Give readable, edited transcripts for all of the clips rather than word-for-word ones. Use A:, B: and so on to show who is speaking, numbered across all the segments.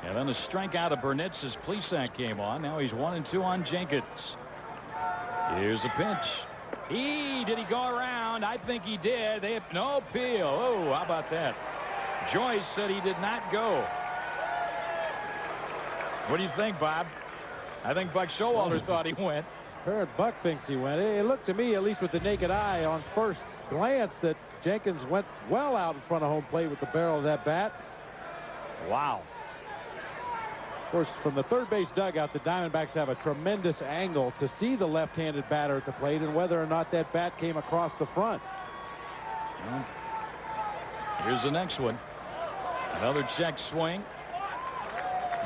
A: And then a strikeout of Burnitz as Plesac came on. Now he's 1-2 on Jenkins. Here's a pitch. Did he go around? I think he did. They have no appeal. Oh, how about that? Joyce said he did not go. What do you think, Bob? I think Buck Showalter thought he went.
B: Heard Buck thinks he went. It looked to me, at least with the naked eye on first glance, that Jenkins went well out in front of home plate with the barrel of that bat.
A: Wow.
B: Of course, from the third base dugout, the Diamondbacks have a tremendous angle to see the left-handed batter at the plate and whether or not that bat came across the front.
A: Well, here's the next one. Another check swing.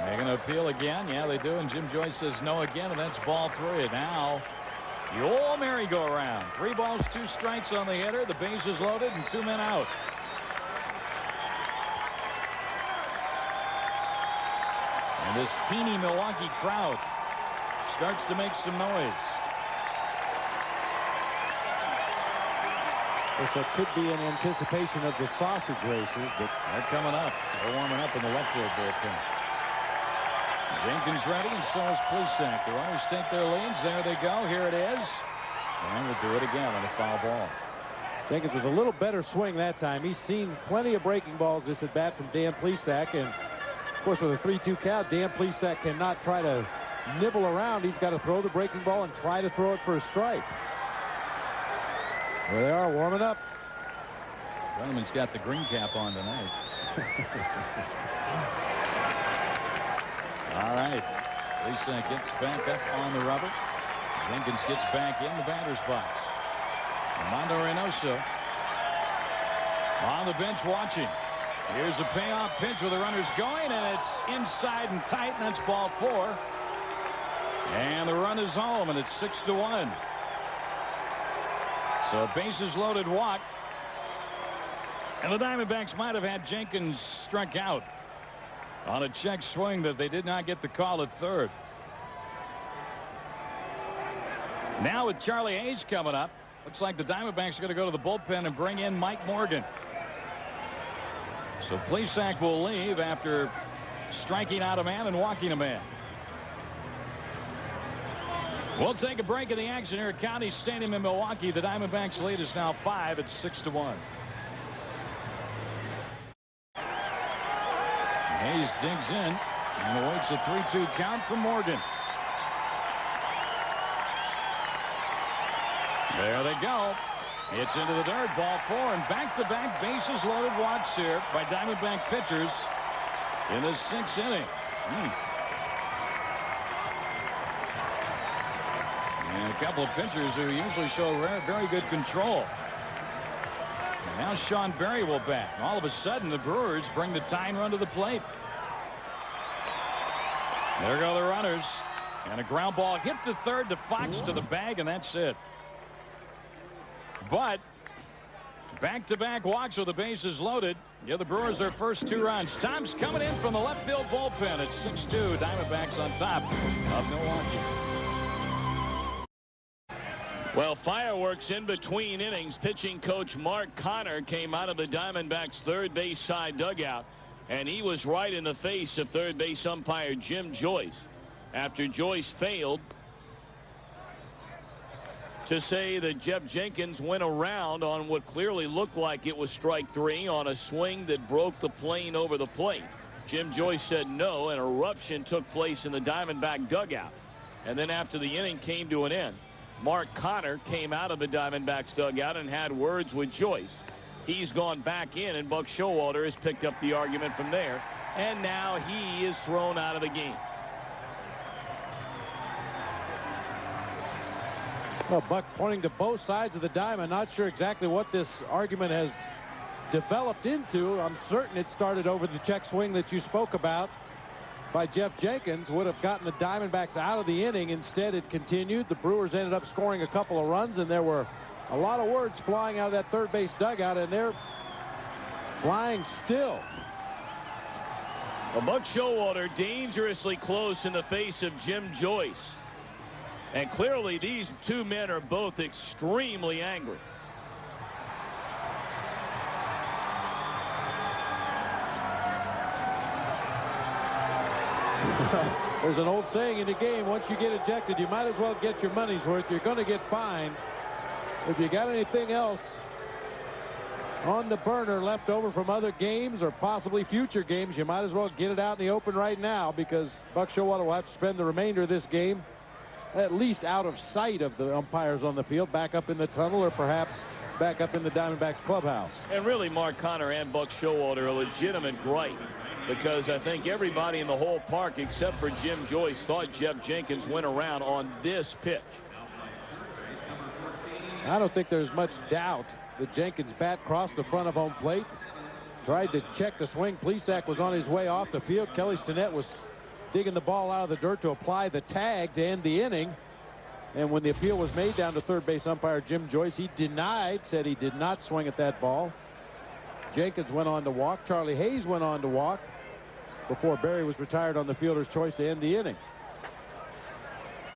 A: They're going to appeal again. Yeah, they do. And Jim Joyce says no again, and that's ball 3. Now, the old merry-go-round. 3 balls, 2 strikes on the hitter. The base is loaded and 2 men out. And this teeny Milwaukee crowd starts to make some noise.
B: So it could be an anticipation of the sausage races, but
A: they're coming up. They're warming up in the left field bullpen. Jenkins ready, and so is Plesac. The runners take their leads. There they go. Here it is. And we'll do it again on a foul ball.
B: Jenkins with a little better swing that time. He's seen plenty of breaking balls this at bat from Dan Plesac. And, of course, with a 3-2 count, Dan Plesac cannot try to nibble around. He's got to throw the breaking ball and try to throw it for a strike. There they are, warming up.
A: Donovan's got the green cap on tonight. All right. Plesac gets back up on the rubber. Jenkins gets back in the batter's box. Armando Reynoso on the bench watching. Here's a payoff pitch with the runners going, and it's inside and tight, and that's ball 4. And the run is home, and it's 6-1. So a bases loaded walk. And the Diamondbacks might have had Jenkins struck out on a check swing that they did not get the call at third. Now with Charlie Hayes coming up, looks like the Diamondbacks are going to go to the bullpen and bring in Mike Morgan. So Plesac will leave after striking out a man and walking a man. We'll take a break in the action here at County Stadium in Milwaukee. The Diamondbacks lead is now 5. It's 6-1. Hayes digs in and awaits a 3-2 count from Morgan. There they go. It's into the dirt. Ball 4, and back-to-back bases loaded walks here by Diamondback pitchers in the 6th inning. And a couple of pitchers who usually show very good control. And now Sean Berry will bat. And all of a sudden, the Brewers bring the tying run to the plate. There go the runners. And a ground ball hit to third to Fox to the bag, and that's it. But back-to-back walks with the bases loaded. Yeah, the Brewers their first 2 runs. Tom's coming in from the left field bullpen. It's 6-2. Diamondbacks on top of Milwaukee.
C: Well, fireworks in between innings. Pitching coach Mark Connor came out of the Diamondbacks' third base side dugout, and he was right in the face of third base umpire Jim Joyce after Joyce failed to say that Jeff Jenkins went around on what clearly looked like it was strike 3 on a swing that broke the plane over the plate. Jim Joyce said no. An eruption took place in the Diamondback dugout, and then after the inning came to an end, Mark Connor came out of the Diamondbacks dugout and had words with Joyce. He's gone back in, and Buck Showalter has picked up the argument from there, and now he is thrown out of the game.
B: Well, Buck pointing to both sides of the diamond. Not sure exactly what this argument has developed into. I'm certain it started over the check swing that you spoke about by Jeff Jenkins. Would have gotten the Diamondbacks out of the inning. Instead, it continued. The Brewers ended up scoring a couple of runs, and there were a lot of words flying out of that third base dugout, and they're flying still.
C: Well, Buck Showalter dangerously close in the face of Jim Joyce. And clearly these 2 men are both extremely angry.
B: There's an old saying in the game, once you get ejected, you might as well get your money's worth. You're going to get fined. If you got anything else on the burner left over from other games or possibly future games, you might as well get it out in the open right now, because Buck Showalter will have to spend the remainder of this game at least out of sight of the umpires on the field, back up in the tunnel, or perhaps back up in the Diamondbacks clubhouse.
C: And really, Mark Connor and Buck Showalter a legitimate gripe, because I think everybody in the whole park except for Jim Joyce thought Jeff Jenkins went around on this pitch.
B: I don't think there's much doubt that Jenkins' bat crossed the front of home plate. Tried to check the swing. Plesac was on his way off the field. Kelly Stinnett was digging the ball out of the dirt to apply the tag to end the inning. And when the appeal was made down to third base umpire Jim Joyce, he denied, said he did not swing at that ball. Jenkins went on to walk. Charlie Hayes went on to walk before Berry was retired on the fielder's choice to end the inning.